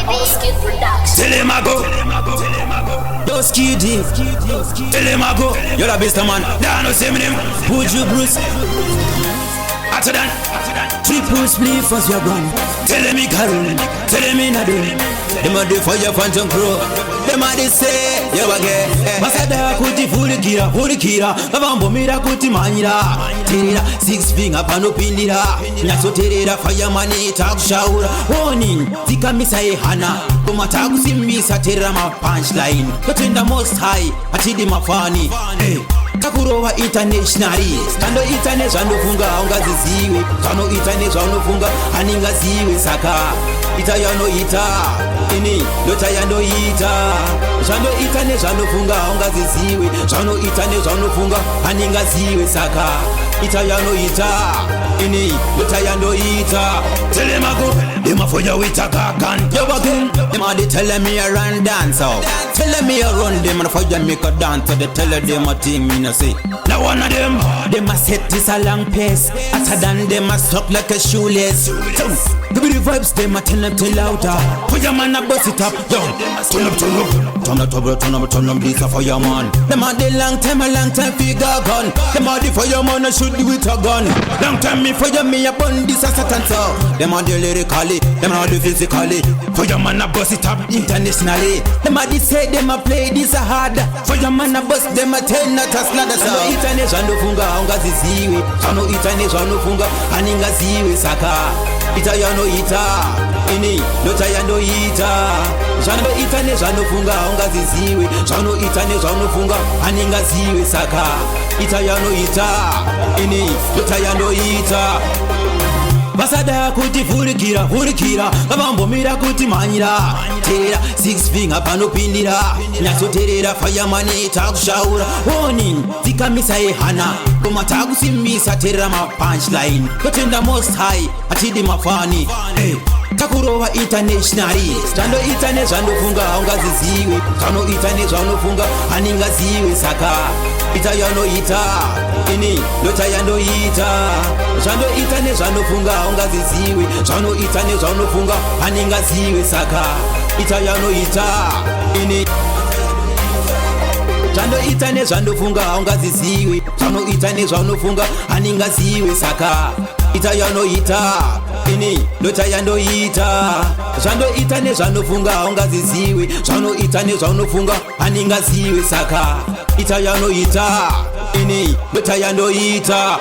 Riddim-Oskid production. Tell him I go. Oskid. Tell him I go. You're the best man. Down no same name. Buju Bruce. After that. Triple split first you're gone. Tell him he carry. Tell him he not do. Them a do for your phantom crew. Them a they say you again. Masada kuti fulikira. Avambo mira kuti manyira. Terera 6 finger pano pindira. Nyaso terera fireman itakushaura. Warning tikamisa ehana. Kuma takusimbisa terera ma punchline. Kutenda most high atidi mafani. Takurowa internationally. Kando itane zvandofunga ungaziziwe. Kano itane zvandofunga haningaziwe saka. Ita yaunoita. Ini lota yandoita. Zvandoita nezvanofunga ungaziziwe. Zvanoita nezvanofunga haningaziwe saka. Ita yaunoita. Ini lota yandoita. Tell him I go. Them a for you with a gagan. You again. Them a they tell me I run dance out. Tell me I run them and for you make a dance. They tell them a thing me no say. Now one of them a set this a long pace. After than them a stuck like a shoelace. Give me the vibes, them a tell them to louder. For your man a bust it up, yo. Turn up. Turn up, this a for your man. Them a the long time figure gun. Them a the for your man a shoot you with a gun. Long time me for your me a bun this a satan so. Them a the lyrically, them a the physically. For your man a bust it up internationally. Them a the say them a play this a hard. For your man a bust them a tell not a slaughter so. Itane zvandofunga ungaziziwe. Zvano itane zvanofunga haningaziwe saka. Ita yaunoita. Ini lota yandoita. Zvanoita nezvanofunga ungaziziwe. Zvanoita nezvanofunga haningaziwe saka. Ita yaunoita. Ini lota yandoita. Basada kuti fulikira. Avambomira kuti manyira. Terera 6 finger pano pindira. Nyaso terera fireman itakushaura. Warning tikamisa ehana. Kuma takusimbisa terera ma punchline. Kutenda most high atidi mafani. Takurowa internationally. Stando itane zvandofunga ungaziziwe. Kano itane zvandofunga haningaziwe saka. Ita yaunoita. Ini lota yandoita. Zvando itane zvandofunga ungaziziwe. Zvano itane zvandofunga haningaziwe saka. Ita yaunoita. Ini Zvando itane zvandofunga ungaziziwe. Zvano itane zvandofunga haningaziwe saka. Ita yaunoita. Ini lota yandoita. Zvando itane zvandofunga ungaziziwe. Zvano itane zvandofunga haningaziwe saka. Ita yaunoita. Ini lota yandoita.